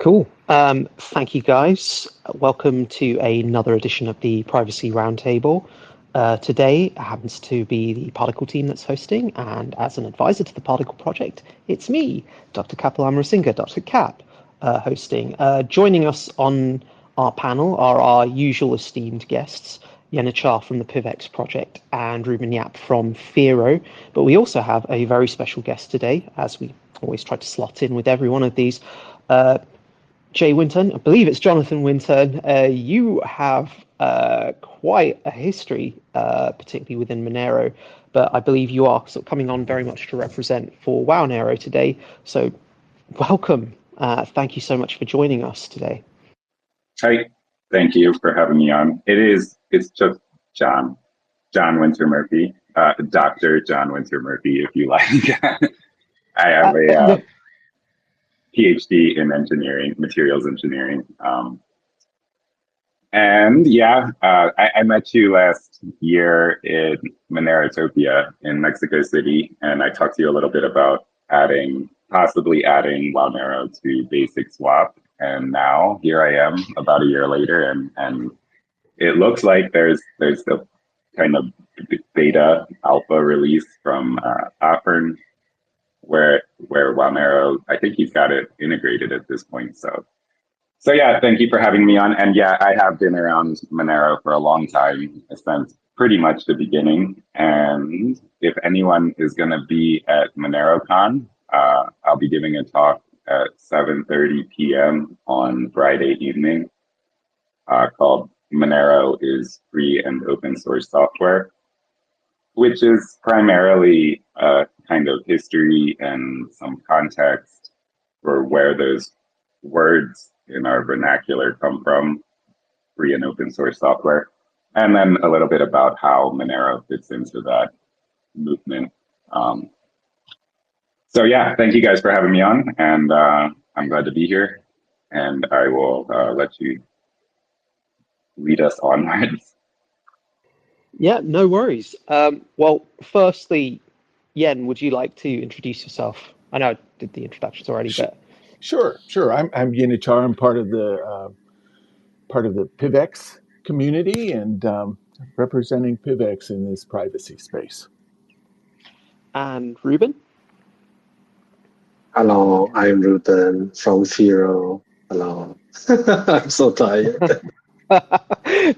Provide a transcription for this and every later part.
Cool. Thank you, guys. Welcome to another edition of the Privacy Roundtable. Today happens to be the Particl team that's hosting, and as an advisor to the Particl project, it's me, Dr. Kapil Amarasinga, Dr. Cap, hosting. Joining us on our panel are our usual esteemed guests, Yenachar from the PivX project and Reuben Yap from Fero. But we also have a very special guest today, as we always try to slot in with every one of these. Jwinterm, I believe it's Jonathan Wintern. You have quite a history, particularly within Wownero, but I believe you are sort of coming on very much to represent for Wownero today. So welcome. Thank you so much for joining us today. Hi, thank you for having me on. It's just John Winter Murphy, Dr. John Winter Murphy, if you like. I have a PhD in engineering, materials engineering. And yeah, I met you last year in Monerotopia in Mexico City, and I talked to you a little bit about possibly adding Wownero to Basic Swap. And now here I am about a year later, and it looks like there's the kind of beta alpha release from Offern, where Wownero, I think he's got it integrated at this point. So yeah, thank you for having me on. And yeah, I have been around Wownero for a long time, since pretty much the beginning. And if anyone is going to be at MoneroCon, I'll be giving a talk at 7:30 p.m. on Friday evening called Monero is Free and Open Source Software, which is primarily kind of history and some context for where those words in our vernacular come from, free and open source software, and then a little bit about how Monero fits into that movement. So yeah, thank you guys for having me on, and I'm glad to be here, and I will let you lead us onwards. Yeah, no worries. Well, firstly, Yen, would you like to introduce yourself? I know I did the introductions already, but sure. I'm Yenachar. I'm part of the PivX community and representing PivX in this privacy space. And Reuben? Hello, I'm Reuben from Fero. Hello. I'm so tired.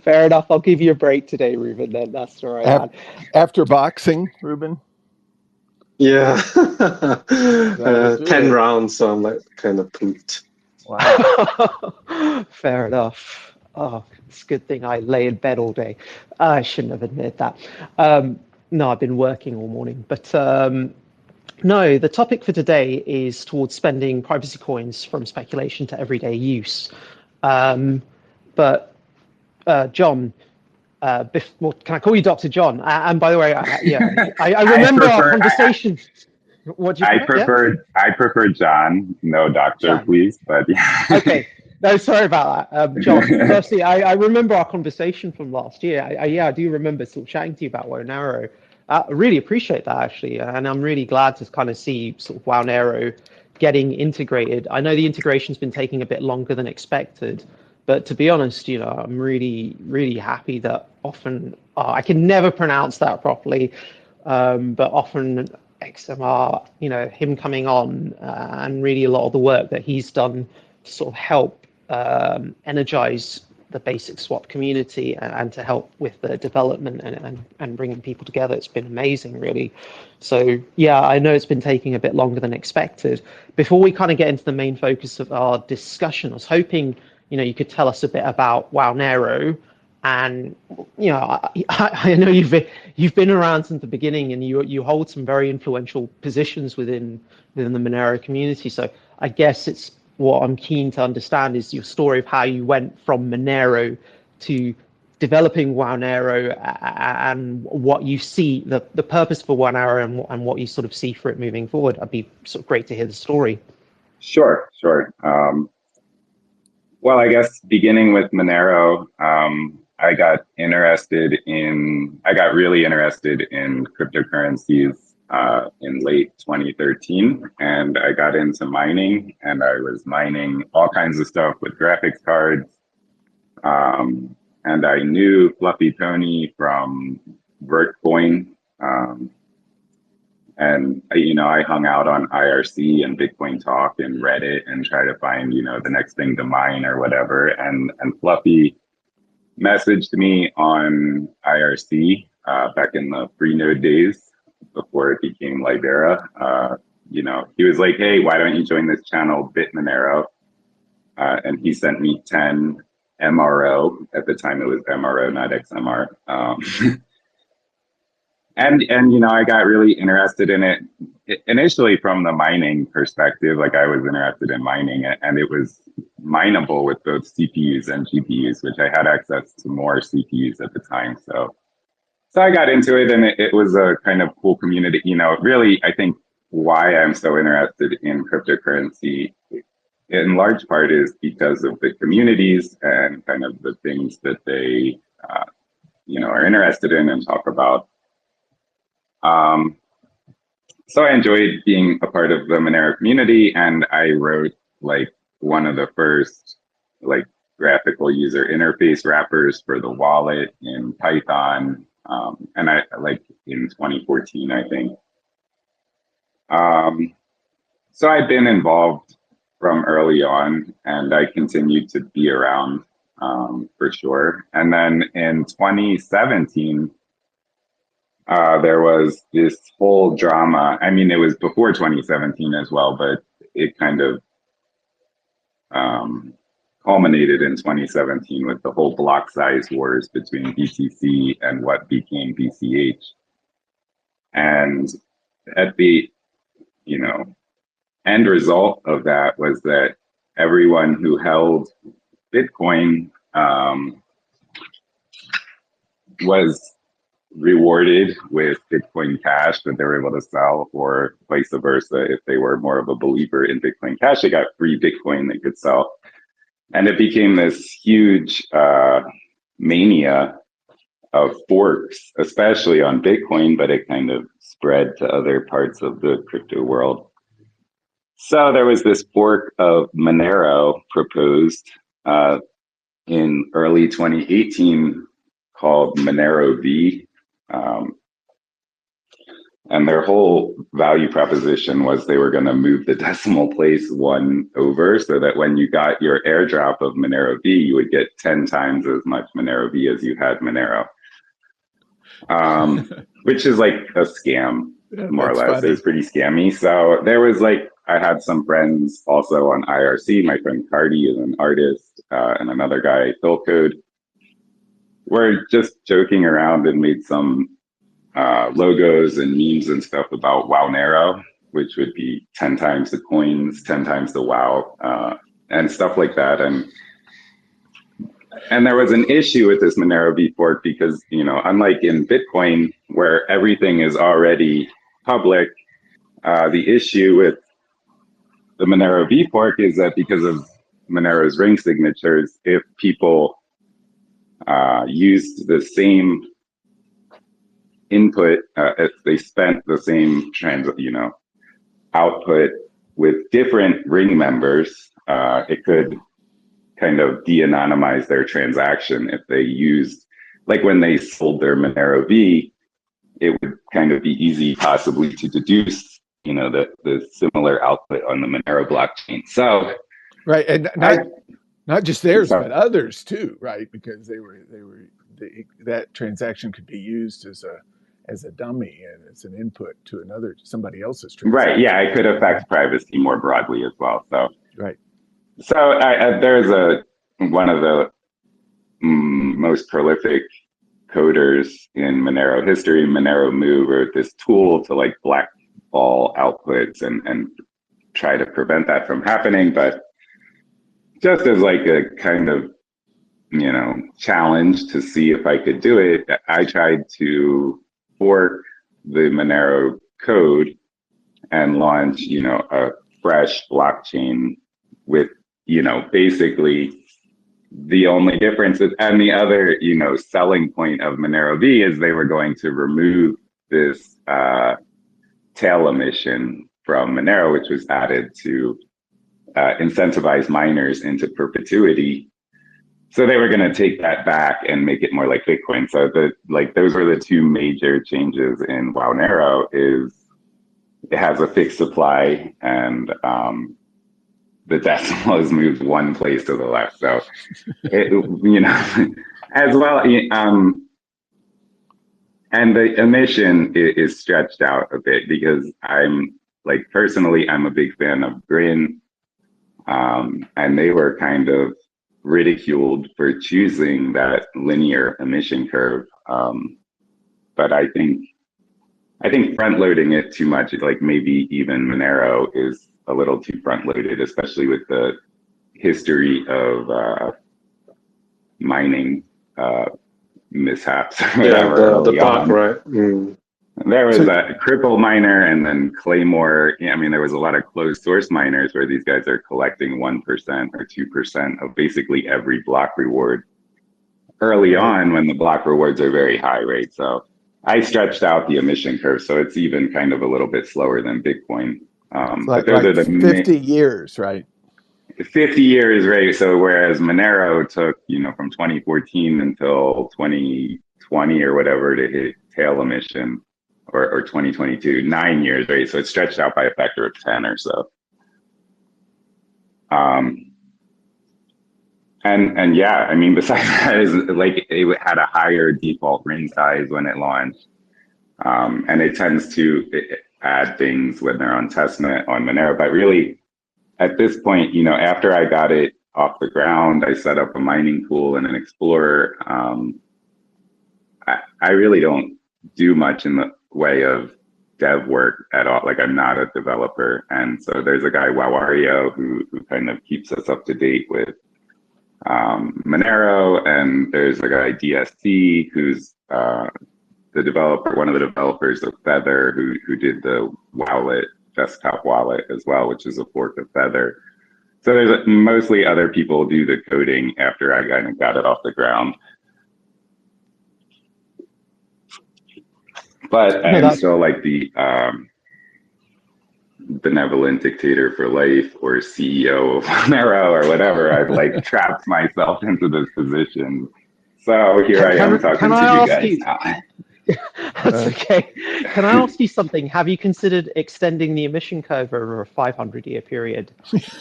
Fair enough. I'll give you a break today, Reuben, then. That's all right. After boxing, Reuben? Yeah. 10 rounds, so I'm like kind of pooped. Wow. Fair enough. Oh, it's a good thing I lay in bed all day. I shouldn't have admitted that. No, I've been working all morning. But no, the topic for today is towards spending privacy coins from speculation to everyday use. But John, well, can I call you Dr. John? And by the way, I remember our conversation. What do you I prefer John, no doctor, John. Please. But yeah. Okay. No, sorry about that, John. Firstly, I remember our conversation from last year. I do remember sort of chatting to you about Wownero. I really appreciate that, actually, and I'm really glad to kind of see sort of Wownero getting integrated. I know the integration's been taking a bit longer than expected, but to be honest, I'm really, really happy that often I can never pronounce that properly, but often XMR, him coming on and really a lot of the work that he's done to sort of help energize the basic swap community and to help with the development and bringing people together. It's been amazing, really. So yeah, I know it's been taking a bit longer than expected. Before we kind of get into the main focus of our discussion, I was hoping you could tell us a bit about Wownero. And I know you've been around since the beginning, and you hold some very influential positions within the Monero community. So I guess it's what I'm keen to understand is your story of how you went from Monero to developing Wownero and what you see the purpose for Wownero and what you sort of see for it moving forward. It'd be sort of great to hear the story. Sure. Well, I guess beginning with Monero, I got really interested in cryptocurrencies in late 2013, and I got into mining, and I was mining all kinds of stuff with graphics cards. And I knew Fluffy Tony from Vertcoin. And I hung out on IRC and Bitcoin Talk and Reddit and try to find, the next thing to mine or whatever. And Fluffy messaged me on IRC back in the pre-node days before it became Libera. He was like, "Hey, why don't you join this channel, Monero?" And he sent me 10 MRO. At the time, it was MRO, not XMR. And I got really interested in it initially from the mining perspective. Like, I was interested in mining it, and it was mineable with both CPUs and GPUs, which I had access to more CPUs at the time. So I got into it, and it was a kind of cool community. Really, I think why I'm so interested in cryptocurrency in large part is because of the communities and kind of the things that they, are interested in and talk about. So I enjoyed being a part of the Monero community, and I wrote like one of the first graphical user interface wrappers for the wallet in Python, and I in 2014, I think. So I've been involved from early on, and I continued to be around for sure. And then in 2017, there was this whole drama. I mean, it was before 2017 as well, but it kind of culminated in 2017 with the whole block size wars between BTC and what became BCH. And at the, end result of that was that everyone who held Bitcoin was rewarded with Bitcoin Cash that they were able to sell, or vice versa. If they were more of a believer in Bitcoin Cash, they got free Bitcoin they could sell. And it became this huge mania of forks, especially on Bitcoin, but it kind of spread to other parts of the crypto world. So there was this fork of Monero proposed in early 2018 called Monero V. And their whole value proposition was they were going to move the decimal place one over so that when you got your airdrop of Monero V, you would get 10 times as much Monero V as you had Monero, which is like a scam, more or less. Funny. It was pretty scammy. So there was I had some friends also on IRC. My friend Cardi is an artist, and another guy, Phil Code. We're just joking around and made some logos and memes and stuff about Wownero, which would be 10 times the coins, 10 times the wow, and stuff like that. And there was an issue with this Monero V fork because, unlike in Bitcoin, where everything is already public, the issue with the Monero V fork is that because of Monero's ring signatures, if people used the same input, if they spent the same output with different ring members, it could kind of de-anonymize their transaction. If they used, when they sold their Monero V, it would kind of be easy possibly to deduce, the similar output on the Monero blockchain. So, right, and not just theirs, but others too, right? Because that transaction could be used as a dummy and as an input to somebody else's transaction. Right. Yeah, it could affect privacy more broadly as well. So right. So there's one of the most prolific coders in Monero history, Monero Moo, wrote this tool to blackball outputs and try to prevent that from happening. But just as a kind of, challenge to see if I could do it, I tried to fork the Monero code and launch, a fresh blockchain with, basically the only difference is, and the other, selling point of Monero V is they were going to remove this tail emission from Monero, which was added to incentivize miners into perpetuity. So they were going to take that back and make it more like Bitcoin. So those were the two major changes in Wownero. Is it has a fixed supply, and the decimal is moved one place to the left. So it, as well. And the emission is stretched out a bit because personally, I'm a big fan of Grin. And they were kind of ridiculed for choosing that linear emission curve. But I think front loading it too much, like maybe even Monero is a little too front loaded, especially with the history of mining mishaps. Yeah, the bug, right? Mm. There was a Cripple miner and then Claymore. I mean, there was a lot of closed source miners where these guys are collecting 1% or 2% of basically every block reward early on when the block rewards are very high, right? So I stretched out the emission curve, so it's even kind of a little bit slower than Bitcoin. But those are the 50 years, right? 50 years, right? So whereas Monero took, from 2014 until 2020 or whatever to hit tail emission, or 2022, 9 years, right? So it's stretched out by a factor of 10 or so. And yeah, I mean, besides that, is like it had a higher default ring size when it launched, and it tends to add things when they're on testnet on Monero. But really, at this point, after I got it off the ground, I set up a mining pool and an explorer. I really don't do much in the way of dev work at all. Like, I'm not a developer. And so there's a guy, Wawario, who kind of keeps us up to date with Monero. And there's a guy, DSC, who's the developer, one of the developers of Feather, who did the wallet, desktop wallet as well, which is a fork of Feather. So there's mostly other people do the coding after I kind of got it off the ground. But I'm still like the benevolent dictator for life, or CEO of Wownero, or whatever. I've like trapped myself into this position. So here I am talking to you guys now. That's okay. Can I ask you something? Have you considered extending the emission curve over a 500-year period?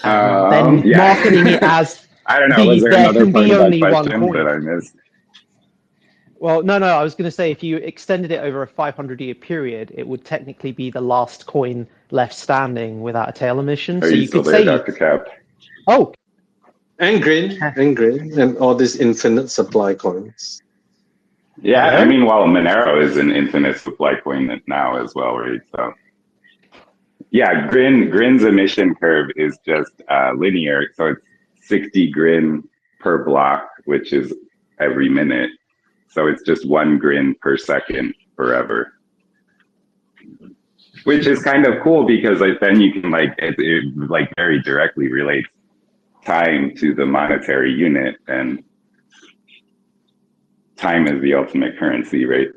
Then marketing it as I don't know. Was there another part of that question that I missed? Well, no. I was going to say, if you extended it over a 500-year period, it would technically be the last coin left standing without a tail emission. So you could say, Dr. Cap? Oh, and Grin, and all these infinite supply coins. Yeah, I mean, well, Monero is an infinite supply coin now as well, right? So, yeah, Grin's emission curve is just linear. So it's 60 Grin per block, which is every minute. So it's just 1 Grin per second forever, which is kind of cool because then you can it very directly relates time to the monetary unit, and time is the ultimate currency, right?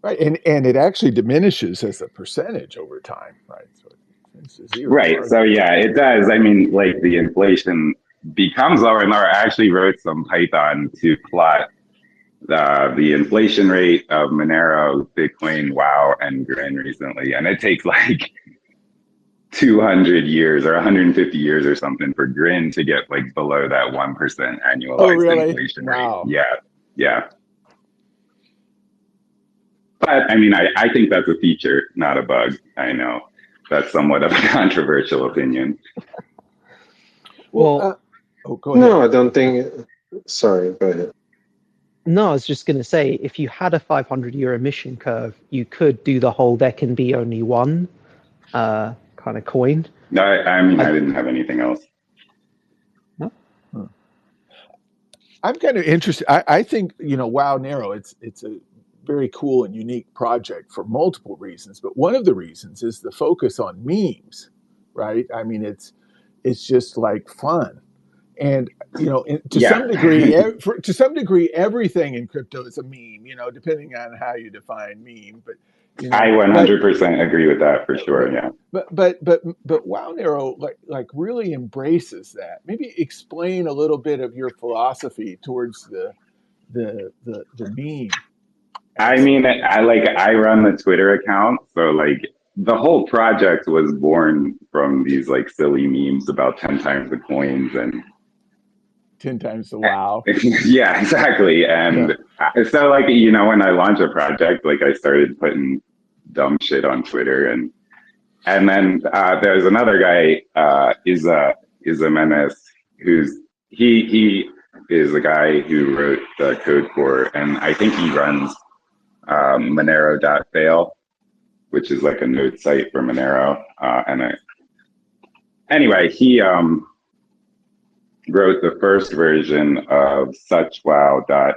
Right, and it actually diminishes as a percentage over time, right? So it's zero. Right. So yeah, it does. I mean, like the inflation becomes lower and lower. I actually wrote some Python to plot the inflation rate of Monero, Bitcoin, WoW, and Grin recently, and it takes like 200 years or 150 years or something for Grin to get like below that 1% annualized inflation rate. Yeah. But I mean, I think that's a feature, not a bug. I know that's somewhat of a controversial opinion. Well, go ahead. No, I don't think. Sorry, go ahead. No, I was just going to say, if you had a 500-year emission curve, you could do the whole there can be only one kind of coin. No, I mean, I didn't have anything else. No? I'm kind of interested. I think, Wownero, it's a very cool and unique project for multiple reasons. But one of the reasons is the focus on memes, right? I mean, it's just like fun. And to some degree, everything in crypto is a meme. Depending on how you define meme. But You know? I 100% agree with that for sure. Yeah. But Wownero like really embraces that. Maybe explain a little bit of your philosophy towards the meme. I mean, I run the Twitter account, so like the whole project was born from these like silly memes about 10 times the coins and 10 times the wow. Yeah, exactly. And so like, you know, when I launch a project, like I started putting dumb shit on Twitter and then there's another guy, is a menace he is a guy who wrote the code for, and I think he runs Monero.fail, which is like a node site for Monero. Anyway, he wrote the first version of suchwow.xyz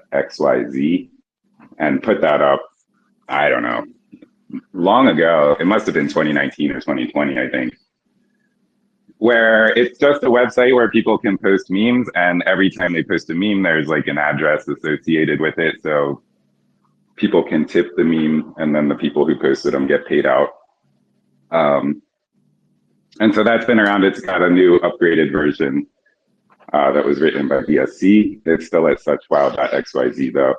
and put that up, I don't know, long ago. It must have been 2019 or 2020, I think, where it's just a website where people can post memes, and every time they post a meme, there's like an address associated with it. So people can tip the meme, and then the people who posted them get paid out. And so that's been around. It's got a new upgraded version that was written by BSC. It's still at suchwow.xyz though.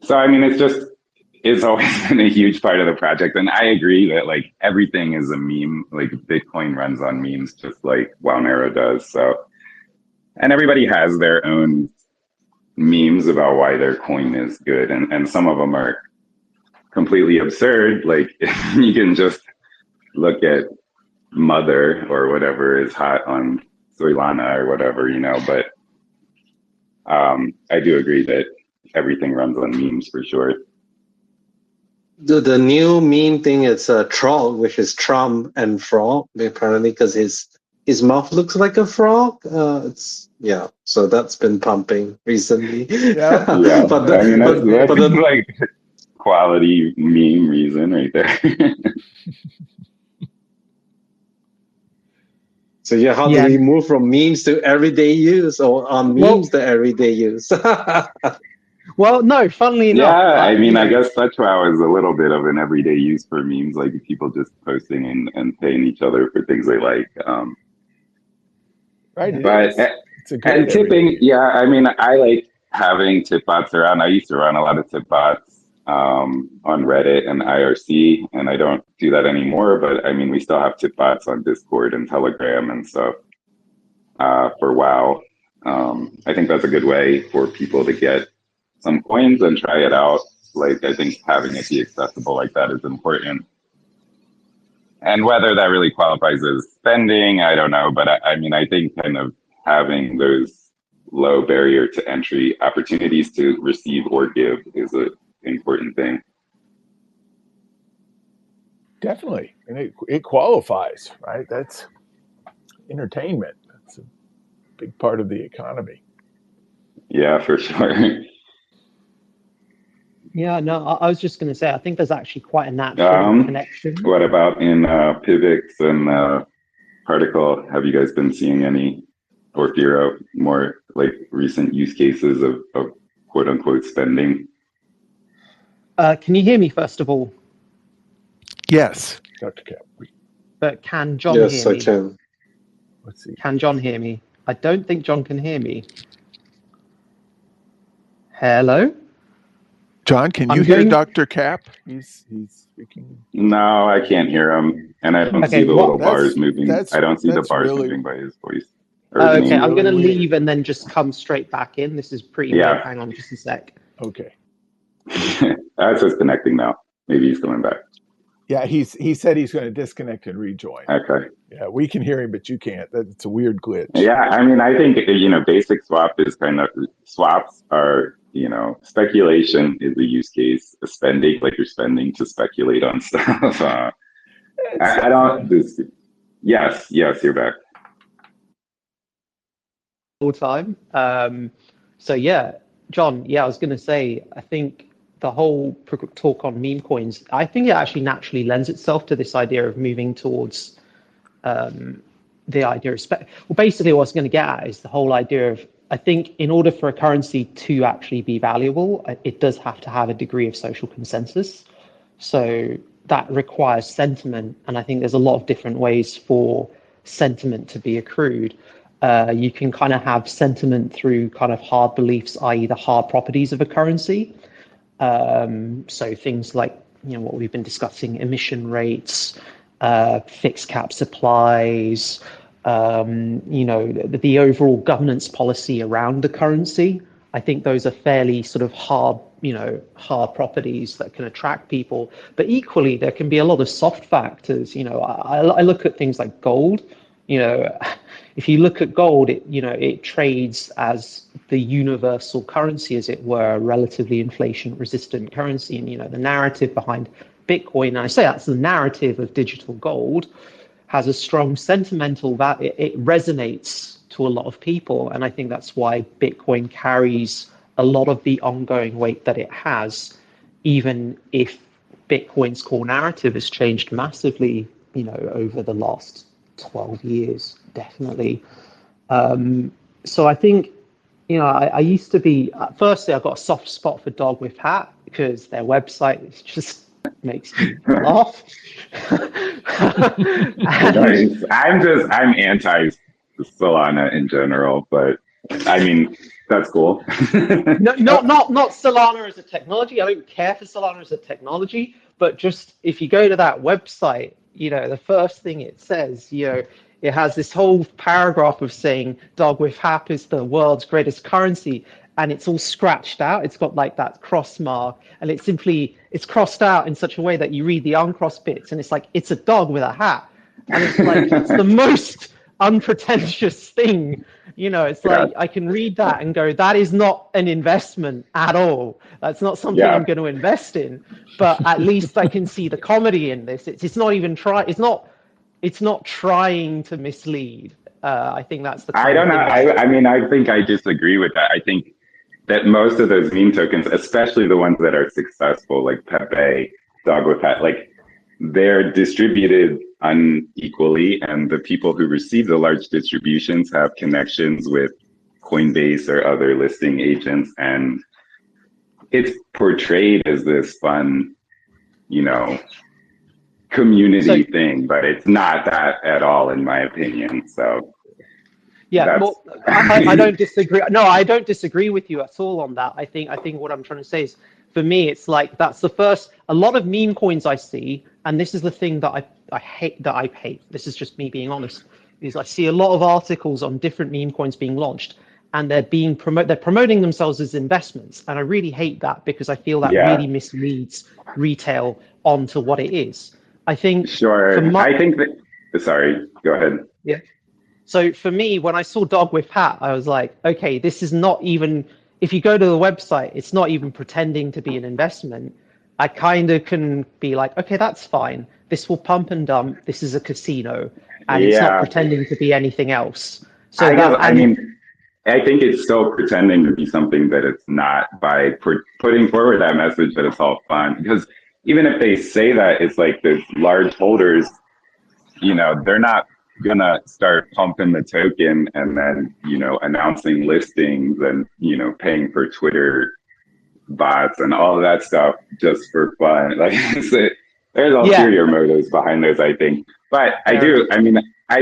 So, I mean, it's always been a huge part of the project. And I agree that like everything is a meme, like Bitcoin runs on memes, just like Wownero does. So, and everybody has their own memes about why their coin is good. And some of them are completely absurd. Like you can just look at Mother or whatever is hot on Solana or whatever, you know, but I do agree that everything runs on memes for sure. The new meme thing is Trog, which is Trump and frog, apparently, because his mouth looks like a frog. So that's been pumping recently. Yeah. But I mean, that's like quality meme reason right there. So how do we move from memes to everyday use, or memes to everyday use? Well, no, funnily enough. Yeah, I mean, I guess SuchWow is a little bit of an everyday use for memes, like people just posting and paying each other for things they like. Right. But it's a great tipping, I mean, I like having tip bots around. I used to run a lot of tip bots on Reddit and IRC, and I don't do that anymore. But I mean, we still have tip bots on Discord and Telegram and stuff for WoW. I think that's a good way for people to get some coins and try it out. Like, I think having it be accessible like that is important. And whether that really qualifies as spending, I don't know. But I mean, I think kind of having those low barrier to entry opportunities to receive or give is an important thing. Definitely. And it qualifies, right? That's entertainment. That's a big part of the economy. Yeah, for sure. Yeah, no, I was just going to say, I think there's actually quite a natural connection. What about in Pivx and Particl? Have you guys been seeing any, or Firo, more like recent use cases of quote unquote spending? Can you hear me, first of all? Yes, Dr. Cap. But can John hear me? Yes, I can. Let's see. Can John hear me? I don't think John can hear me. Hello? John, can you hear Dr. Cap? He's speaking. No, I can't hear him, and I don't see the little bars moving. I don't see the bars moving by his voice. Okay, I'm going to leave and then just come straight back in. This is pretty weird. Hang on just a sec. Okay. That's just connecting now. Maybe he's coming back. Yeah, he said he's going to disconnect and rejoin. Okay. Yeah, we can hear him, but you can't. It's a weird glitch. Yeah, I mean, I think, basic swap is kind of, swaps are, speculation is a use case. Spending, like you're spending to speculate on stuff. I don't, yes, you're back. All time. So yeah, John, I was going to say, I think the whole talk on meme coins, I think it actually naturally lends itself to this idea of moving towards the idea of well, basically what I was going to get at is the whole idea of, I think in order for a currency to actually be valuable, it does have to have a degree of social consensus. So that requires sentiment, and I think there's a lot of different ways for sentiment to be accrued. You can kind of have sentiment through kind of hard beliefs, i.e. the hard properties of a currency. So things like, what we've been discussing, emission rates, fixed cap supplies, the overall governance policy around the currency. I think those are fairly sort of hard properties that can attract people. But equally, there can be a lot of soft factors. I look at things like gold. If you look at gold, it trades as the universal currency, as it were, relatively inflation-resistant currency. And the narrative behind Bitcoin, and I say that's the narrative of digital gold, has a strong sentimental value. It resonates to a lot of people, and I think that's why Bitcoin carries a lot of the ongoing weight that it has, even if Bitcoin's core narrative has changed massively, over the last 12 years, definitely. So I think, I used to be, firstly, I've got a soft spot for Dog with Hat because their website is just makes me laugh. I'm anti Solana in general, but I mean, that's cool. No, not Solana as a technology. I don't care for Solana as a technology, but just if you go to that website, the first thing it says, it has this whole paragraph of saying Dog with Hap is the world's greatest currency, and it's all scratched out. It's got like that cross mark, and it's crossed out in such a way that you read the uncrossed bits, and it's like it's a dog with a hat, and it's like it's the most unpretentious thing. It's like I can read that and go, that is not an investment at all. That's not something I'm going to invest in. But at least I can see the comedy in this. It's not even it's not trying to mislead. I think that's the I don't know. I think I disagree with that. I think that most of those meme tokens, especially the ones that are successful, like Pepe, Dog with Hat, like they're distributed unequally, and the people who receive the large distributions have connections with Coinbase or other listing agents, and it's portrayed as this fun, community thing, but it's not that at all, in my opinion. So yeah, well, I don't disagree. No, I don't disagree with you at all on that. I think what I'm trying to say is, for me, it's like that's the first. A lot of meme coins I see, and this is the thing that I hate. This is just me being honest. Is I see a lot of articles on different meme coins being launched, and they're promoting themselves as investments, and I really hate that because I feel that really misleads retail onto what it is. I think. Sure. I think that. Sorry. Go ahead. Yeah. So for me, when I saw Dog with Hat, I was like, okay, this is not even, if you go to the website, it's not even pretending to be an investment. I kind of can be like, okay, that's fine. This will pump and dump. This is a casino, and it's not pretending to be anything else. So I think it's still pretending to be something that it's not by putting forward that message that it's all fun. Because even if they say that, it's like the large holders, they're not gonna start pumping the token and then announcing listings and paying for Twitter bots and all of that stuff just for fun. Like there's ulterior motives behind those, I think. But I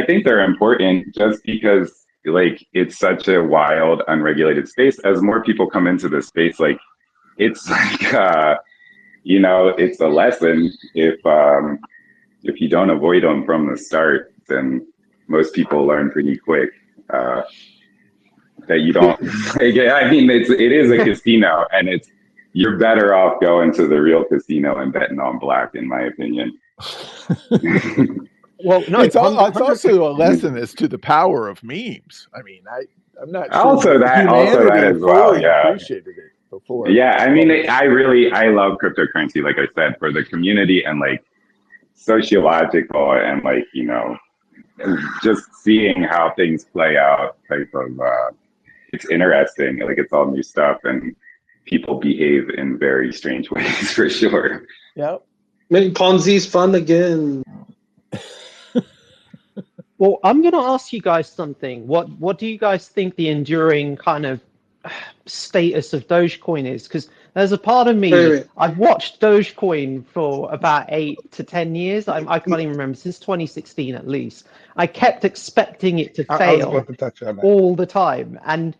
think they're important just because like it's such a wild, unregulated space. As more people come into this space, like it's like it's a lesson if you don't avoid them from the start, then most people learn pretty quick that you don't. It is a casino, and you're better off going to the real casino and betting on black, in my opinion. Well, no, it's also a lesson as to the power of memes. I mean, I'm not sure also that as well. Yeah, appreciated it before. Yeah, I mean, I love cryptocurrency, like I said, for the community and like sociological and like just seeing how things play out type of it's interesting. Like it's all new stuff and people behave in very strange ways for sure. Yeah. Maybe Ponzi's fun again. Well, I'm going to ask you guys something. What do you guys think the enduring kind of status of Dogecoin is, because there's a part of me, Wait. I've watched Dogecoin for about 8 to 10 years. I can't even remember, since 2016 at least. I kept expecting it to I was fail about to touch on that. all the time. And,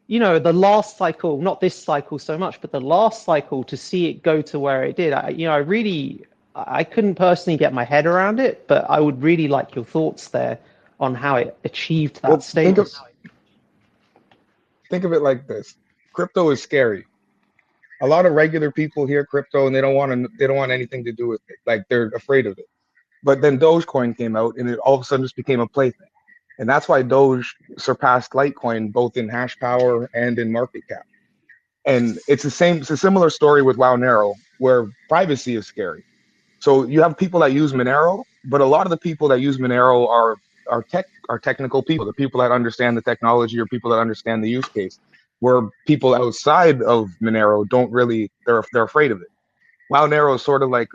you know, the last cycle, not this cycle so much, but the last cycle, to see it go to where it did, I couldn't personally get my head around it, but I would really like your thoughts there on how it achieved that status. Think of it like this: crypto is scary. A lot of regular people hear crypto and they don't want anything to do with it. Like, they're afraid of it. But then Dogecoin came out and it all of a sudden just became a plaything. And that's why Doge surpassed Litecoin both in hash power and in market cap. And it's a similar story with Wownero, where privacy is scary. So you have people that use Monero, but a lot of the people that use Monero are technical people, the people that understand the technology or people that understand the use case, where people outside of Monero they're afraid of it. Wownero is sort of like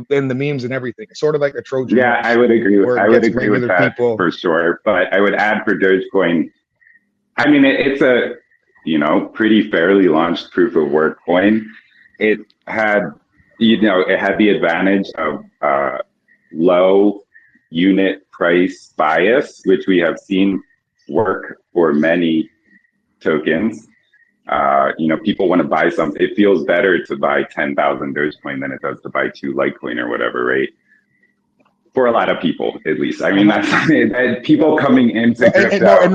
in the memes and everything, it's sort of like a Trojan horse. I would agree with that people. For sure. But I would add for Dogecoin, I mean, it's a pretty fairly launched proof of work coin. It had the advantage of low unit price bias, which we have seen work for many tokens. People want to buy something. It feels better to buy 10,000 Dogecoin than it does to buy 2 Litecoin or whatever, right? For a lot of people, at least. I mean, that's people coming into crypto.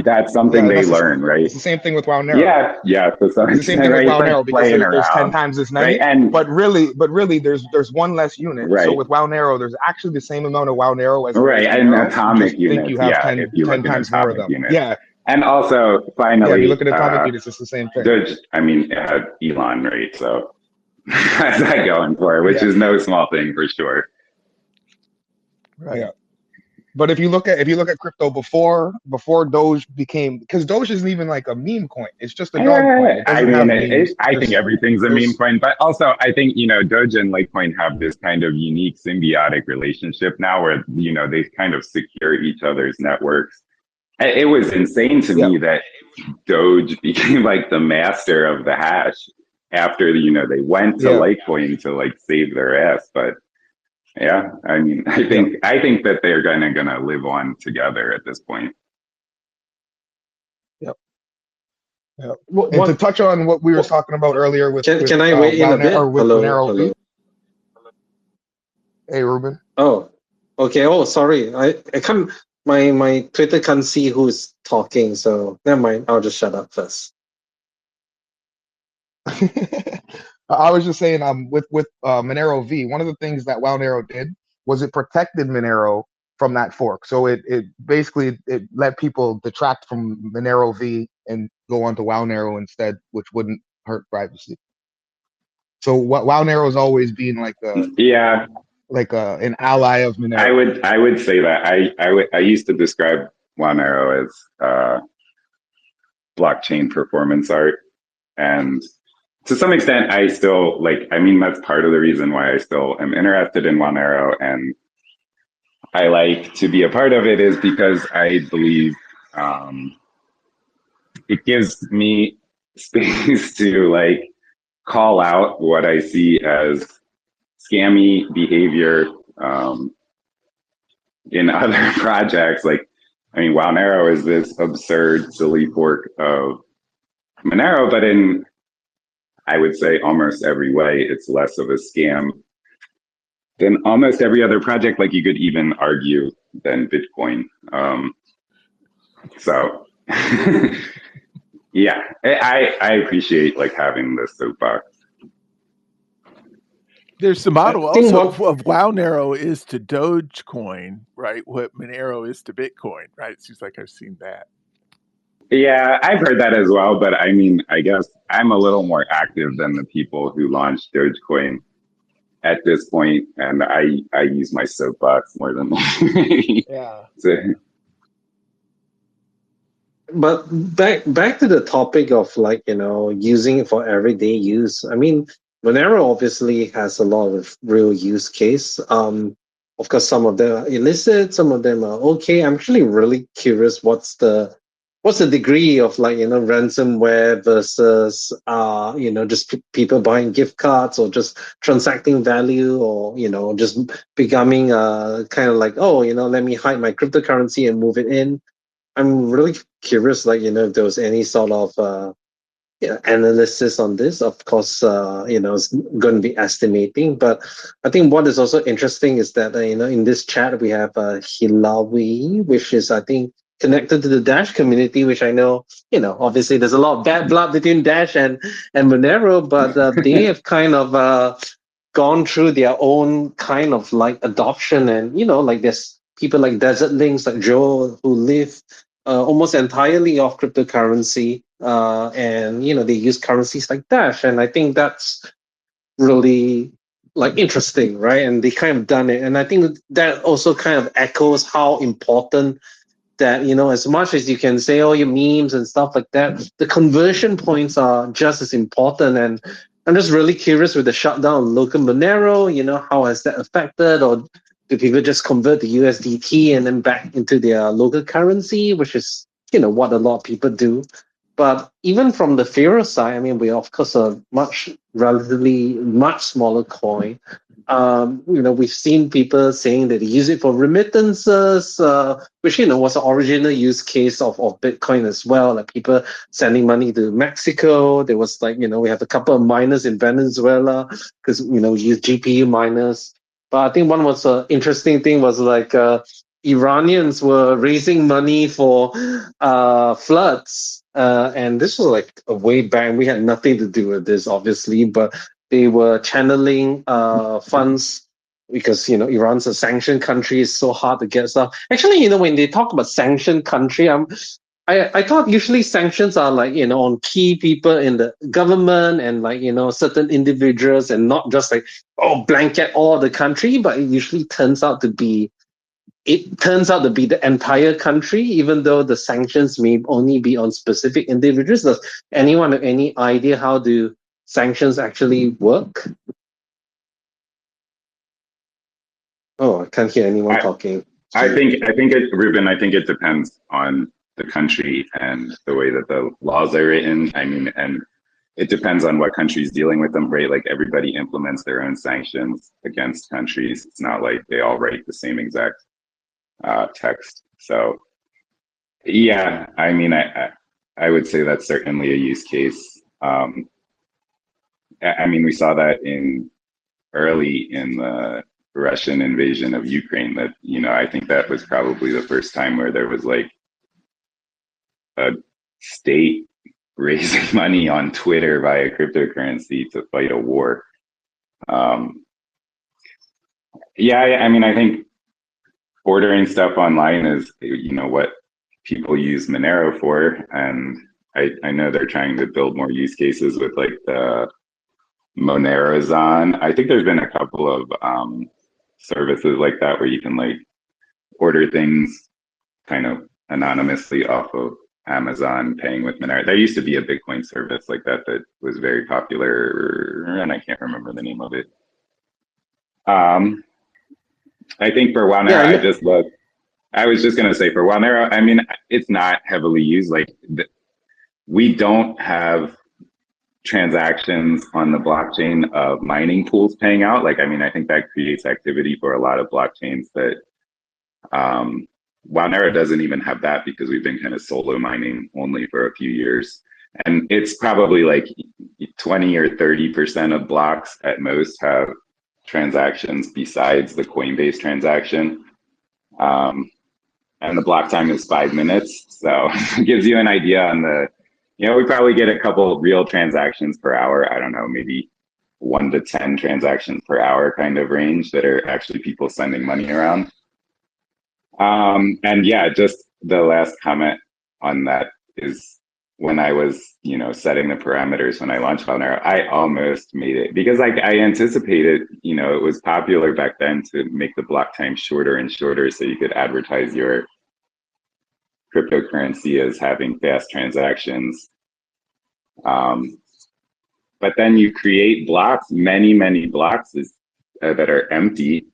That's something they learn, right? It's the same thing with Wownero. Yeah. It's the same thing with Wownero, because there's 10 times as many, right? But really, there's one less unit. Right. So with Wownero, there's actually the same amount of Wownero as and atomic units. Think you have 10 times more of them. Units. Yeah. And also, finally, if you look at atomic units, it's the same thing. It had Elon, right? So that's that going for it, which is no small thing for sure. Right. Yeah. But if you look at crypto before Doge became, because Doge isn't even like a meme coin. It's just a dog coin. I think everything's a meme coin, but also I think, Doge and Litecoin have this kind of unique symbiotic relationship now where, they kind of secure each other's networks. It was insane to me that Doge became like the master of the hash after, they went to Litecoin to like save their ass. But yeah, I mean, I think that they're gonna live on together at this point. Yep. And to touch on what we were talking about earlier with can I weigh in a bit? Hello. Hey, Reuben. Oh, okay. Oh, sorry. I can't. My Twitter can't see who's talking, so never mind. I'll just shut up first. I was just saying, with Monero V, one of the things that Wownero did was it protected Monero from that fork. So it basically let people detract from Monero V and go onto Wownero instead, which wouldn't hurt privacy. So Wownero has always been like an ally of Monero. I would say that I used to describe Wownero as blockchain performance art, and to some extent, I still that's part of the reason why I still am interested in Wownero, and I like to be a part of it is because I believe it gives me space to call out what I see as scammy behavior in other projects. Wownero is this absurd, silly fork of Monero, but in, I would say, almost every way, it's less of a scam than almost every other project. You could even argue than Bitcoin. So yeah, I appreciate having this soapbox. There's the model also of Wownero is to Dogecoin, right? What Monero is to Bitcoin, right? It seems like I've seen that. Yeah, I've heard that as well, but I mean, I guess I'm a little more active than the people who launched Dogecoin at this point, and I use my soapbox more than yeah. So. But back to the topic of using it for everyday use. I mean, Monero obviously has a lot of real use case. Of course, some of them are illicit, some of them are okay. I'm actually really curious what's the what's the degree of like, ransomware versus, just people buying gift cards or just transacting value or, just becoming kind of like, oh, let me hide my cryptocurrency and move it in. I'm really curious, like, if there was any sort of analysis on this. Of course, it's going to be estimating, but I think what is also interesting is that, in this chat, we have Hilawi, which is, I think, connected to the Dash community, which I know, obviously there's a lot of bad blood between Dash and Monero, but they have kind of gone through their own kind of like adoption. And, like there's people like Desert Links, like Joe, who live almost entirely off cryptocurrency. And, they use currencies like Dash. And I think that's really like interesting, right? And they kind of done it. And I think that also kind of echoes how important that, as much as you can say all your memes and stuff like that, the conversion points are just as important. And I'm just really curious with the shutdown of local Monero, how has that affected, or do people just convert to USDT and then back into their local currency, which is, what a lot of people do. But even from the Fero side, I mean, we of course a relatively much smaller coin. We've seen people saying that they use it for remittances, which was the original use case of Bitcoin as well. Like people sending money to Mexico. There was like we have a couple of miners in Venezuela because use GPU miners. But I think one was interesting thing was like Iranians were raising money for floods. And this was like a way back. We had nothing to do with this, obviously, but they were channeling funds because Iran's a sanctioned country. It's so hard to get stuff. Actually, when they talk about sanctioned country, I thought usually sanctions are like on key people in the government and like certain individuals, and not just like blanket all the country. But it usually turns out to be the entire country, even though the sanctions may only be on specific individuals. Does anyone have any idea how do sanctions actually work? Oh, I can't hear anyone talking. I think Reuben, I think it depends on the country and the way that the laws are written. I mean, and it depends on what country's dealing with them, right? Like everybody implements their own sanctions against countries. It's not like they all write the same exact text. So yeah, I mean, I would say that's certainly a use case. I mean, we saw that early in the Russian invasion of Ukraine, that I think that was probably the first time where there was like a state raising money on Twitter via cryptocurrency to fight a war. Yeah, I mean, I think ordering stuff online is what people use Monero for, and I know they're trying to build more use cases with like the Monerozon. I think there's been a couple of services like that where you can like order things kind of anonymously off of Amazon paying with Monero. There used to be a Bitcoin service like that was very popular, and I can't remember the name of it. I think for Wownero, I was just going to say for Wownero, I mean, it's not heavily used. Like we don't have transactions on the blockchain of mining pools paying out. Like, I mean, I think that creates activity for a lot of blockchains that Wownero doesn't even have that, because we've been kind of solo mining only for a few years. And it's probably like 20 or 30% of blocks at most have transactions besides the Coinbase transaction. And the block time is 5 minutes. So it gives you an idea on the, we probably get a couple real transactions per hour. I don't know, maybe 1 to 10 transactions per hour kind of range that are actually people sending money around. And yeah, just the last comment on that is when I was, setting the parameters when I launched Wownero, I almost made it, because I anticipated, it was popular back then to make the block time shorter and shorter so you could advertise your cryptocurrency as having fast transactions. But then you create blocks, many blocks that are empty.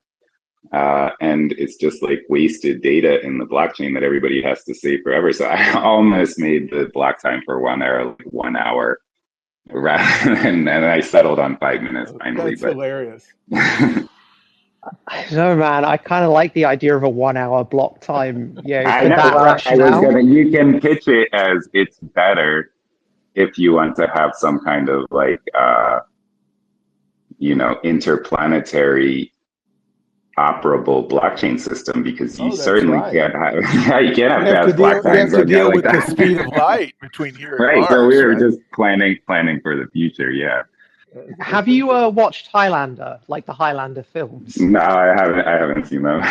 And it's just like wasted data in the blockchain that everybody has to save forever. So I almost made the block time for Wownero like 1 hour, rather than, and I settled on 5 minutes finally. That's hilarious. I don't know, man. I kind of like the idea of a 1 hour block time. Yeah, I for know. that Well, rationale. you can pitch it as it's better if you want to have some kind of like, interplanetary operable blockchain system, because you certainly can't have you can't have fast block times. You have to deal with the speed of light between here and right. Mars. So we were just planning for the future. Yeah. Have you watched Highlander, like the Highlander films? No, I haven't seen them.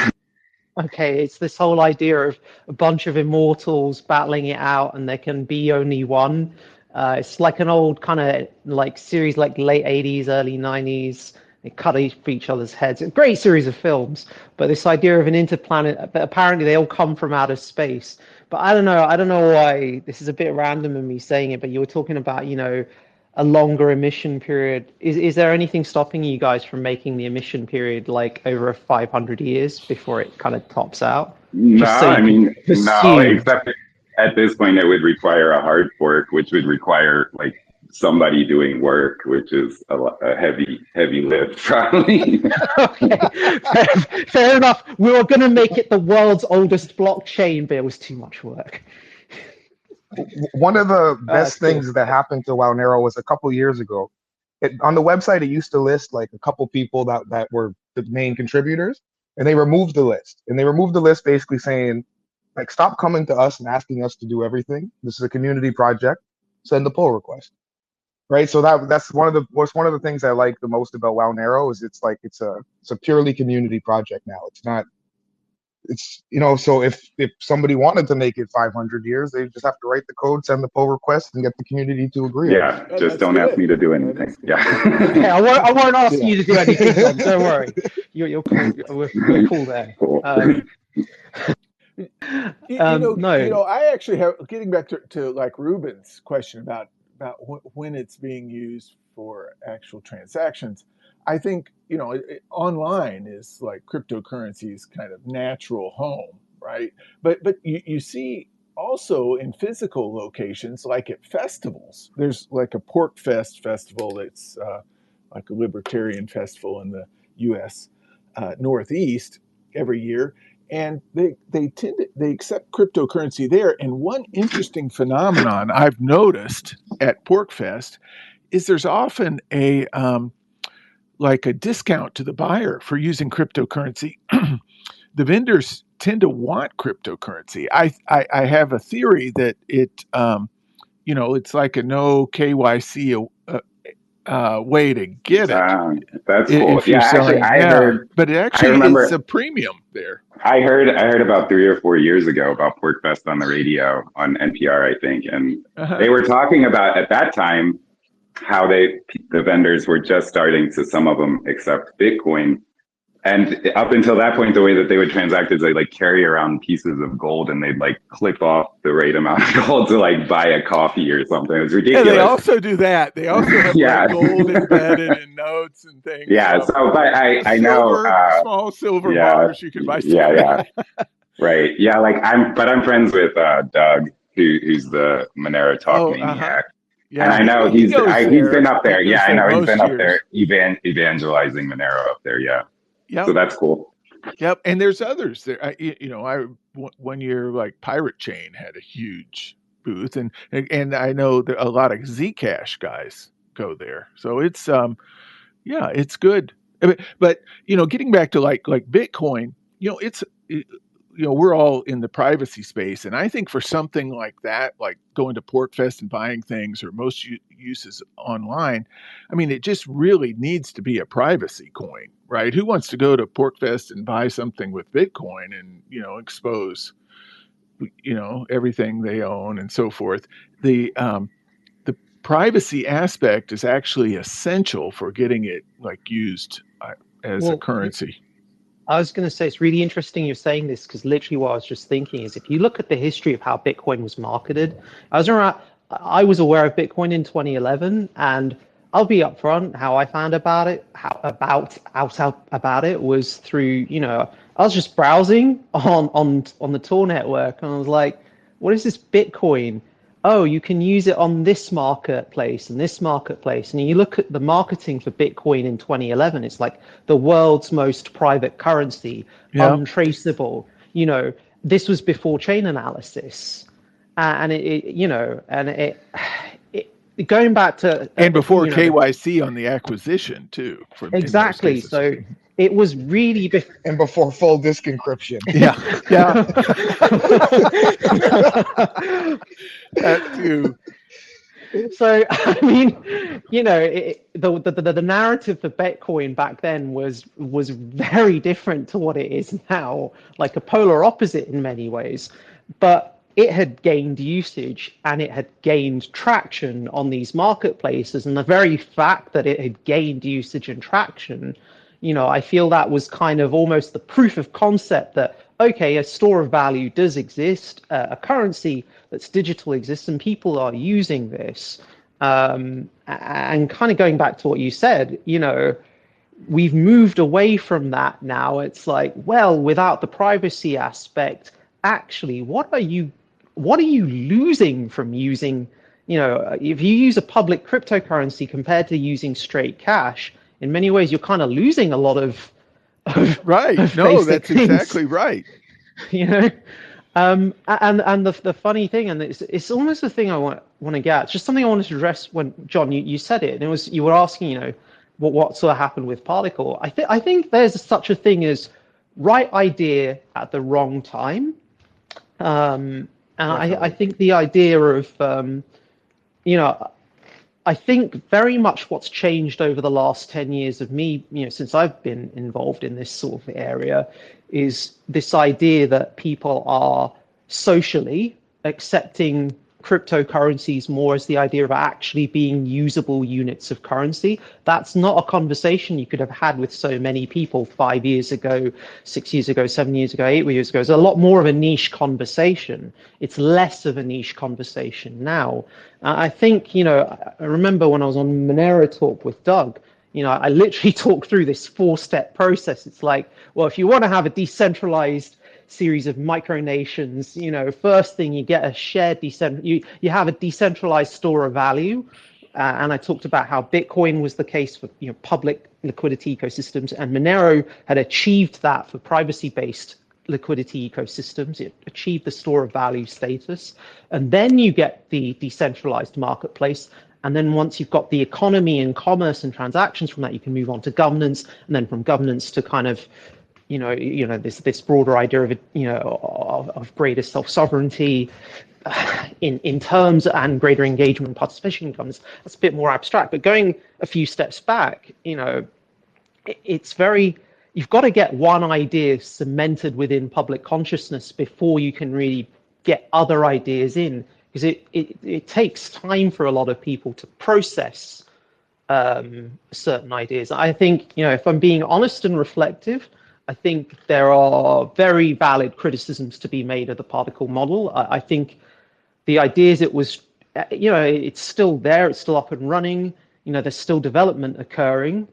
Okay, it's this whole idea of a bunch of immortals battling it out, and there can be only one. It's like an old kind of like series, like late 80s, early 90s. They cut each other's heads. A great series of films, but this idea of an interplanet, but apparently they all come from outer space. But I don't know why this is a bit random in me saying it, but you were talking about, a longer emission period. Is there anything stopping you guys from making the emission period like over 500 years before it kind of tops out? No, no, except at this point it would require a hard fork, which would require like somebody doing work, which is a heavy lift probably. Okay, fair enough. We were going to make it the world's oldest blockchain, but it was too much work. One of the best things that happened to Wownero was a couple years ago. On the website, it used to list like a couple people that were the main contributors, and they removed the list. And they removed the list basically saying, like, stop coming to us and asking us to do everything. This is a community project. Send the pull request. Right. So that's one of the things I like the most about Wownero is it's a purely community project now. It's not. It's so if somebody wanted to make it 500 years, they just have to write the code, send the pull request, and get the community to agree. Yeah, just don't ask me to do anything. Yeah. Okay, I won't ask you to do anything, John. Don't worry. You're cool. We're cool there. Cool. I actually have, getting back to like Reuben's question about when it's being used for actual transactions. I think, online is like cryptocurrency's kind of natural home, right? But you see also in physical locations, like at festivals, there's like a Pork Fest festival that's like a libertarian festival in the U.S. Northeast every year. And they accept cryptocurrency there. And one interesting phenomenon I've noticed at Pork Fest is there's often a discount to the buyer for using cryptocurrency. The vendors tend to want cryptocurrency. I have a theory that it's like a no KYC way to get it. That's cool. Yeah, actually, I heard, but it actually is a premium there. I heard about 3 or 4 years ago about Pork Fest on the radio on NPR, I think, and they were talking about at that time how the vendors were just starting to, some of them, accept Bitcoin. And up until that point, the way that they would transact is they like carry around pieces of gold and they'd like clip off the right amount of gold to like buy a coffee or something. It was ridiculous. Yeah, they also do that. They also have like gold embedded in notes and things. Yeah, so but I know small silver bars you can buy. Yeah. Right. Yeah, like I'm friends with Doug, who's the Monero talk maniac. Yeah, and I know he's been up there. Yeah, I know he's been up there evangelizing Monero up there. Yeah. Yep. So that's cool. Yep. And there's others there. I 1 year, like Pirate Chain had a huge booth, and I know that a lot of Zcash guys go there. So it's it's good. But getting back to like Bitcoin, we're all in the privacy space, and I think for something like that, like going to Pork Fest and buying things, or most uses online, I mean, it just really needs to be a privacy coin, right? Who wants to go to Pork Fest and buy something with Bitcoin and expose everything they own and so forth? The privacy aspect is actually essential for getting it like used as a currency. I was going to say, it's really interesting you're saying this, because literally what I was just thinking is, if you look at the history of how Bitcoin was marketed, I was aware of Bitcoin in 2011, and I'll be upfront. How I found about it, about it was through, I was just browsing on the Tor network, and I was like, what is this Bitcoin? Oh, you can use it on this marketplace and this marketplace. And you look at the marketing for Bitcoin in 2011, it's like the world's most private currency, untraceable. This was before chain analysis. And going back to and before KYC on the acquisition too. Exactly. So it was really and before full disk encryption. Yeah. That too. So I mean, the narrative for Bitcoin back then was very different to what it is now, like a polar opposite in many ways. But it had gained usage and it had gained traction on these marketplaces. And the very fact that it had gained usage and traction, I feel that was kind of almost the proof of concept that, okay, a store of value does exist, a currency that's digital exists, and people are using this. And kind of going back to what you said, we've moved away from that now. It's like, well, without the privacy aspect, actually, what are you losing from using, if you use a public cryptocurrency compared to using straight cash, in many ways, you're kind of losing a lot of right. No, that's things. Exactly right. And the funny thing, and it's almost the thing I want to get. It's just something I wanted to address when John, you said it, and it was you were asking, what sort of happened with Particl. I think there's such a thing as right idea at the wrong time. And I think the idea of, I think very much what's changed over the last 10 years of me, since I've been involved in this sort of area, is this idea that people are socially accepting cryptocurrencies more as the idea of actually being usable units of currency. That's not a conversation you could have had with so many people 5 years ago, 6 years ago, 7 years ago, 8 years ago. It's a lot more of a niche conversation. It's less of a niche conversation now. I think, I remember when I was on Wownero talk with Doug, I literally talked through this 4-step process. It's like, well, if you want to have a decentralized series of micronations, first thing you get a shared you have a decentralized store of value, and I talked about how Bitcoin was the case for public liquidity ecosystems, and Monero had achieved that for privacy-based liquidity ecosystems. It achieved the store of value status, and then you get the decentralized marketplace. And then once you've got the economy and commerce and transactions from that, you can move on to governance, and then from governance to kind of this broader idea of of greater self-sovereignty in terms and greater engagement and participation in governance. That's a bit more abstract. But going a few steps back, it's very, you've got to get one idea cemented within public consciousness before you can really get other ideas in, because it takes time for a lot of people to process certain ideas. I think, if I'm being honest and reflective, I think there are very valid criticisms to be made of the Particl model. I think the ideas it was, it's still there, it's still up and running, there's still development occurring.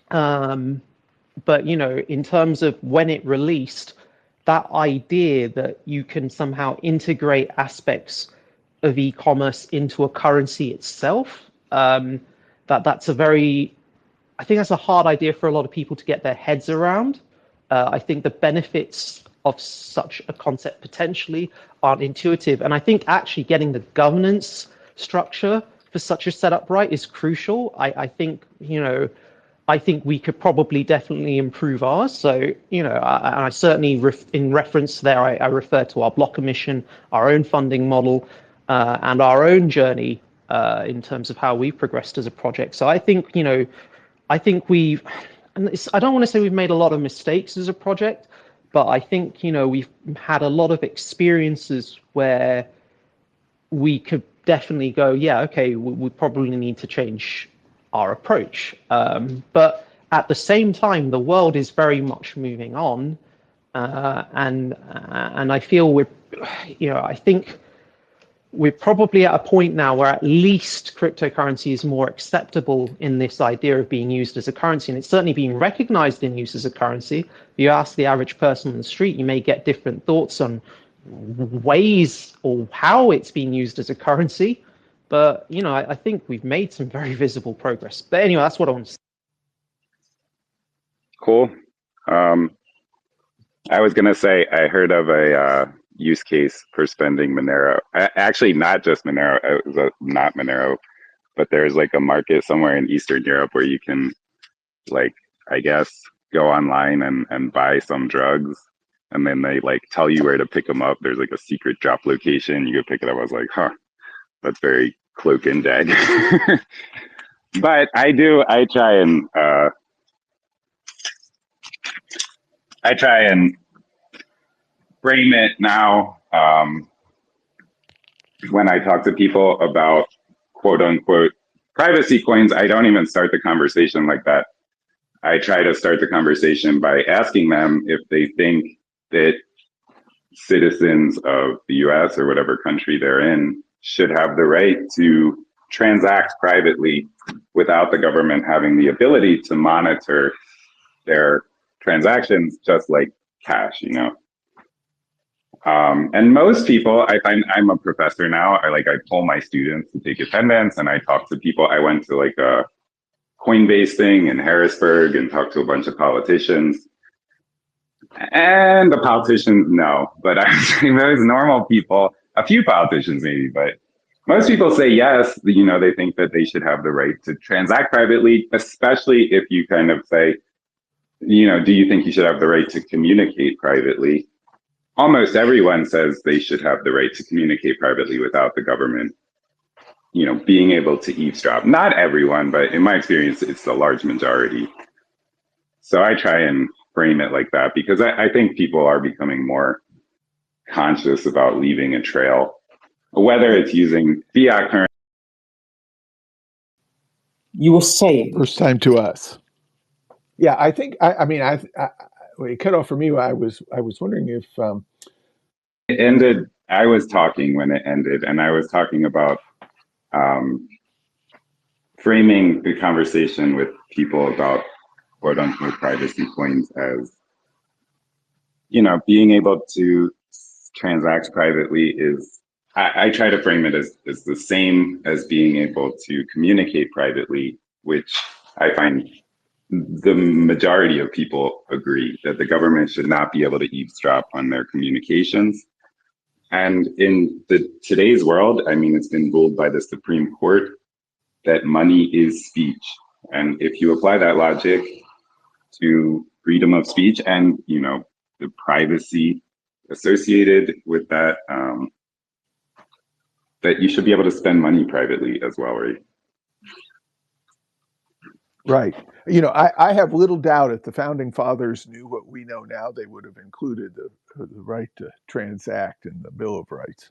But, in terms of when it released, that idea that you can somehow integrate aspects of e-commerce into a currency itself, that's a very, I think that's a hard idea for a lot of people to get their heads around. I think the benefits of such a concept potentially aren't intuitive. And I think actually getting the governance structure for such a setup right is crucial. I think, I think we could probably definitely improve ours. So, I certainly, in reference there, I refer to our block emission, our own funding model, and our own journey in terms of how we progressed as a project. So I think, I think we've, and I don't want to say we've made a lot of mistakes as a project, but I think, we've had a lot of experiences where we could definitely go, yeah, okay, we probably need to change our approach. But at the same time, the world is very much moving on. And I feel I think we're probably at a point now where at least cryptocurrency is more acceptable in this idea of being used as a currency, and it's certainly being recognized in use as a currency. If you ask the average person on the street, you may get different thoughts on ways or how it's being used as a currency. But, you know, I think we've made some very visible progress. But anyway, that's what I want to say. Cool. I was going to say, I heard of a use case for spending Monero. Actually, not just Monero, it was not Monero, but there's like a market somewhere in Eastern Europe where you can, like, I guess, go online and buy some drugs. And then they like tell you where to pick them up. There's like a secret drop location. You go pick it up. I was like, huh, that's very cloak and dagger. But I try and frame it now when I talk to people about quote unquote privacy coins. I don't even start the conversation like that. I try to start the conversation by asking them if they think that citizens of the US or whatever country they're in should have the right to transact privately without the government having the ability to monitor their transactions, just like cash, you know. And most people, I find, I'm a professor now, I pull my students to take attendance and I talk to people. I went to like a Coinbase thing in Harrisburg and talked to a bunch of politicians. And the politicians, no, but I'm saying those normal people, a few politicians maybe, but most people say yes, you know, they think that they should have the right to transact privately, especially if you kind of say, you know, do you think you should have the right to communicate privately? Almost everyone says they should have the right to communicate privately without the government, you know, being able to eavesdrop. Not everyone, but in my experience, it's the large majority. So I try and frame it like that because I think people are becoming more conscious about leaving a trail, whether it's using fiat currency. You were saying First time to us. Yeah, I think. I mean, it cut off for me. I was wondering if it ended. I was talking when it ended, and I was talking about framing the conversation with people about quote unquote privacy coins as, you know, being able to transact privately is. I try to frame it as the same as being able to communicate privately, which I find the majority of people agree that the government should not be able to eavesdrop on their communications. And in today's world, I mean, it's been ruled by the Supreme Court that money is speech. And if you apply that logic to freedom of speech and, you know, the privacy associated with that, that you should be able to spend money privately as well, right? Right. You know, I have little doubt if the founding fathers knew what we know now, they would have included the right to transact in the Bill of Rights.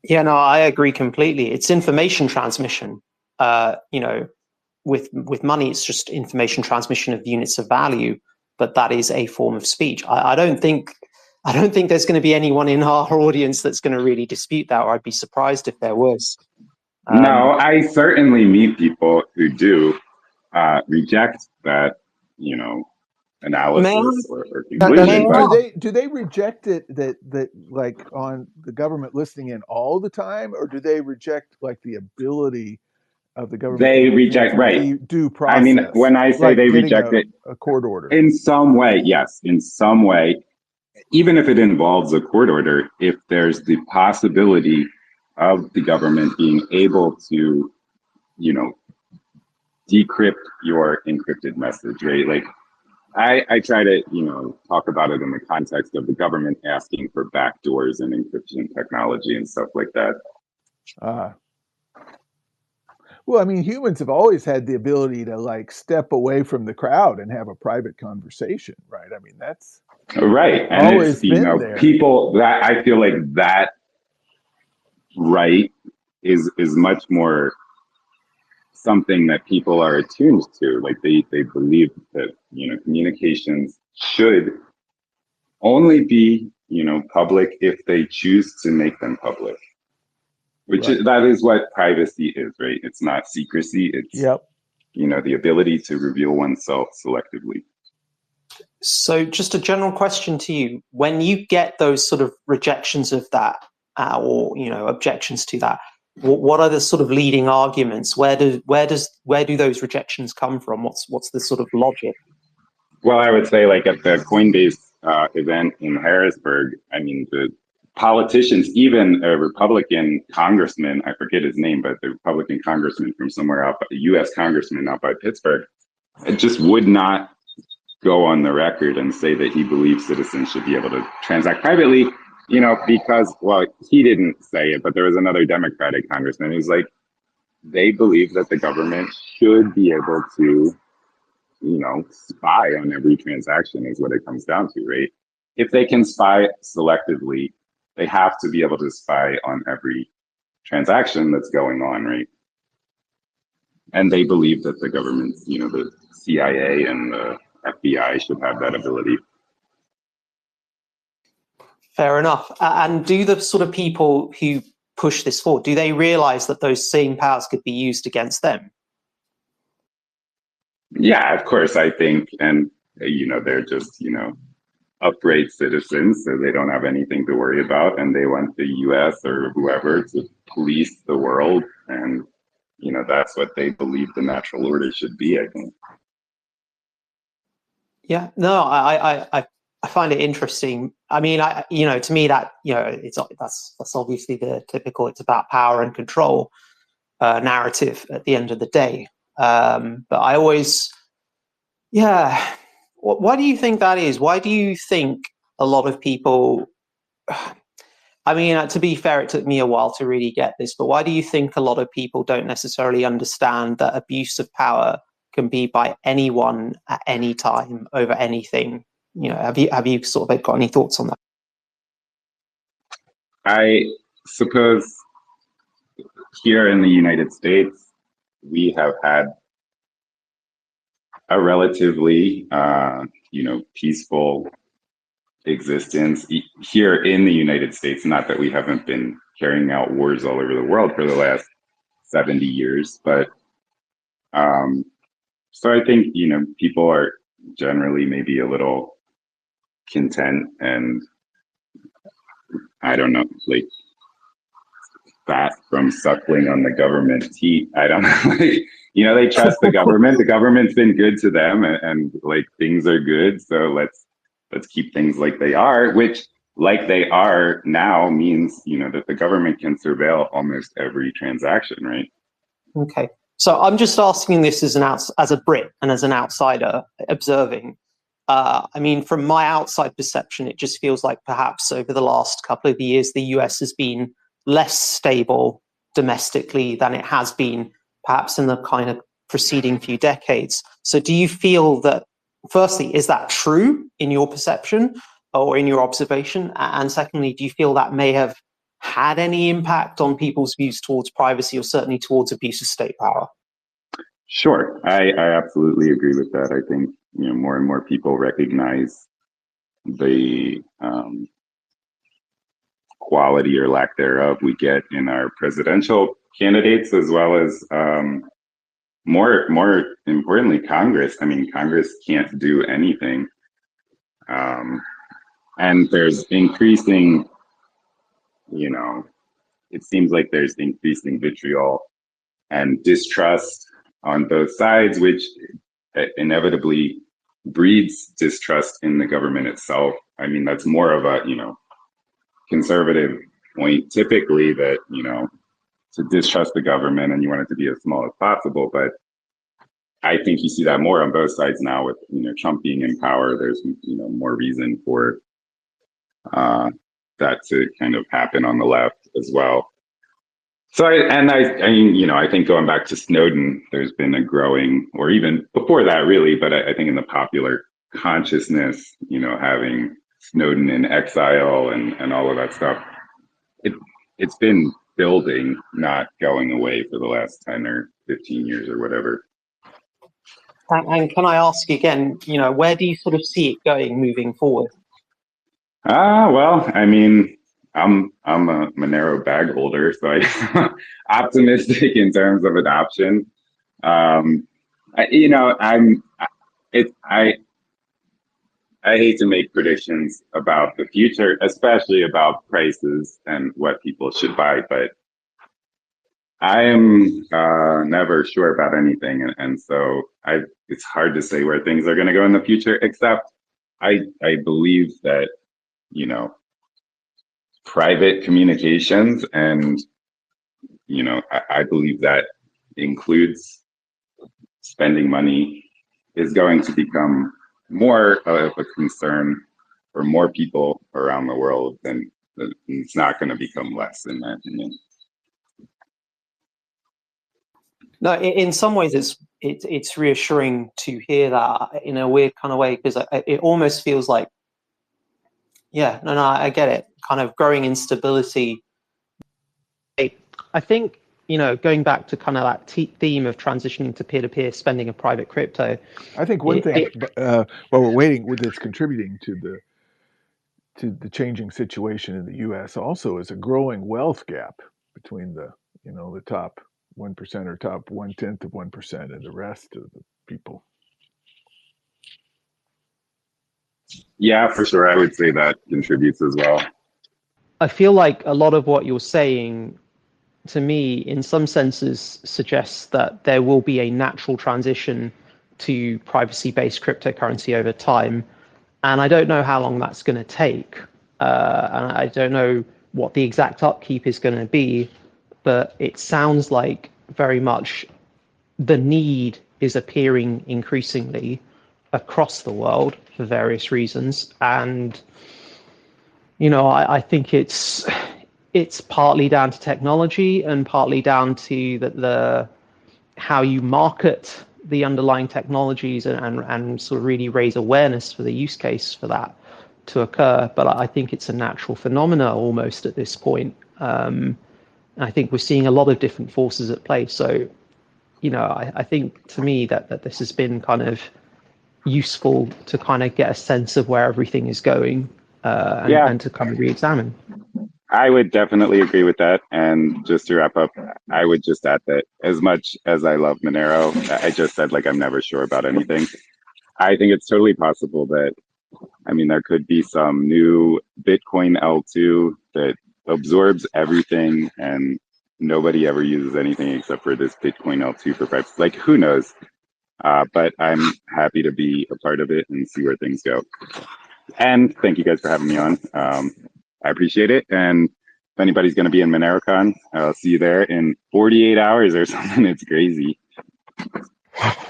Yeah, no, I agree completely. It's information transmission. You know, with money, it's just information transmission of units of value, but that is a form of speech. I don't think there's going to be anyone in our audience that's going to really dispute that, or I'd be surprised if there was. No, I certainly meet people who do reject that, you know, analysis or conclusion. Do they reject it that like on the government listening in all the time, or do they reject like the ability of the government? They reject, right? Due process. I mean, when I say like they reject a court order in some way, yes, in some way, even if it involves a court order, if there's the possibility of the government being able to, you know, decrypt your encrypted message, right? Like I try to, you know, talk about it in the context of the government asking for backdoors and encryption technology and stuff like that. Well, I mean, humans have always had the ability to like step away from the crowd and have a private conversation, right? I mean, that's right. And always it's, you know, there. People that I feel like that right is much more something that people are attuned to. Like they believe that, you know, communications should only be public if they choose to make them public. That is what privacy is, right? It's not secrecy. It's the ability to reveal oneself selectively. So just a general question to you: when you get those sort of rejections of that, or objections to that, what are the sort of leading arguments? Where do those rejections come from? What's the sort of logic? Well, I would say, like at the Coinbase event in Harrisburg, I mean, the politicians, even a Republican congressman, I forget his name, but the Republican congressman from somewhere out, a U.S. congressman out by Pittsburgh, it just would not go on the record and say that he believes citizens should be able to transact privately, because, well, he didn't say it, but there was another Democratic congressman who's like, they believe that the government should be able to, spy on every transaction is what it comes down to, right? If they can spy selectively, they have to be able to spy on every transaction that's going on, right? And they believe that the government, the CIA and the FBI should have that ability. Fair enough. And do the sort of people who push this forward, do they realize that those same powers could be used against them? Yeah, of course, I think. And, they're just, upright citizens, so they don't have anything to worry about. And they want the US or whoever to police the world. And, that's what they believe the natural order should be, I think. Yeah, no, I find it interesting. I mean, to me that, that's obviously the typical, it's about power and control narrative at the end of the day. But I always, why do you think that is? Why do you think a lot of people, I mean, to be fair, it took me a while to really get this, but why do you think a lot of people don't necessarily understand that abuse of power can be by anyone at any time over anything? Have you sort of got any thoughts on that? I suppose here in the United States, we have had a relatively, peaceful existence here in the United States. Not that we haven't been carrying out wars all over the world for the last 70 years, but so I think, people are generally maybe a little content and, I don't know, like fat from suckling on the government teat. I don't know. They trust the government. The government's been good to them, and like things are good. So let's keep things like they are, which like they are now means, that the government can surveil almost every transaction, right? Okay. So I'm just asking this as a Brit and as an outsider observing. I mean, from my outside perception, it just feels like perhaps over the last couple of years, the US has been less stable domestically than it has been perhaps in the kind of preceding few decades. So do you feel that, firstly, is that true in your perception or in your observation? And secondly, do you feel that may have had any impact on people's views towards privacy or certainly towards abuse of state power? Sure. I absolutely agree with that. I think, more and more people recognize the quality or lack thereof we get in our presidential candidates, as well as more importantly, Congress. I mean, Congress can't do anything. And there's increasing, it seems like there's increasing vitriol and distrust on both sides, which inevitably breeds distrust in the government itself. I mean, that's more of a, conservative point typically, that, to distrust the government and you want it to be as small as possible. But I think you see that more on both sides now with, Trump being in power. There's, more reason for that to kind of happen on the left as well. So I think going back to Snowden, there's been a growing, or even before that really, but I think in the popular consciousness, having Snowden in exile and all of that stuff, it's been building, not going away for the last 10 or 15 years or whatever. And can I ask again, where do you sort of see it going moving forward? Well, I mean, I'm a Monero bag holder, so I'm optimistic in terms of adoption. You know, I hate to make predictions about the future, especially about prices and what people should buy, but I am never sure about anything, and so it's hard to say where things are going to go in the future. Except I believe that, you know, private communications, and you know, I believe that includes spending money, is going to become more of a concern for more people around the world, than it's not going to become less, in my opinion. No, in some ways it's reassuring to hear that in a weird kind of way, because it almost feels like, yeah, no, I get it. Kind of growing instability. I think, you know, going back to kind of that theme of transitioning to peer-to-peer spending of private crypto. I think one thing while we're waiting, that's contributing to the changing situation in the U.S. also is a growing wealth gap between the top 1% or top 1/10 of 1% and the rest of the people. Yeah, for sure. I would say that contributes as well. I feel like a lot of what you're saying, to me, in some senses, suggests that there will be a natural transition to privacy-based cryptocurrency over time. And I don't know how long that's going to take. And I don't know what the exact upkeep is going to be, but it sounds like very much the need is appearing increasingly across the world for various reasons. And, you know, I think it's partly down to technology and partly down to the how you market the underlying technologies and sort of really raise awareness for the use case for that to occur. But I think it's a natural phenomena almost at this point. I think we're seeing a lot of different forces at play. So, you know, I think to me that this has been kind of useful to kind of get a sense of where everything is going and to kind of re-examine. I would definitely agree with that. And just to wrap up, I would just add that as much as I love Monero, I just said, like, I'm never sure about anything. I think it's totally possible that, I mean, there could be some new Bitcoin L2 that absorbs everything and nobody ever uses anything except for this Bitcoin L2 for privacy. Like, who knows? But I'm happy to be a part of it and see where things go. And thank you guys for having me on. I appreciate it. And if anybody's going to be in MoneroCon, I'll see you there in 48 hours or something. It's crazy.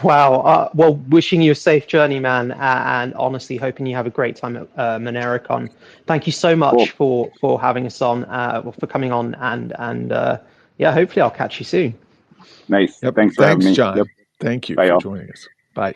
Well, wishing you a safe journey, man, and honestly hoping you have a great time at MoneroCon. Thank you so much for having us on, for coming on, and yeah, hopefully I'll catch you soon. Nice. Yep. Thanks for having me. John. Yep. Thank you Bye, for y'all. joining us. Bye.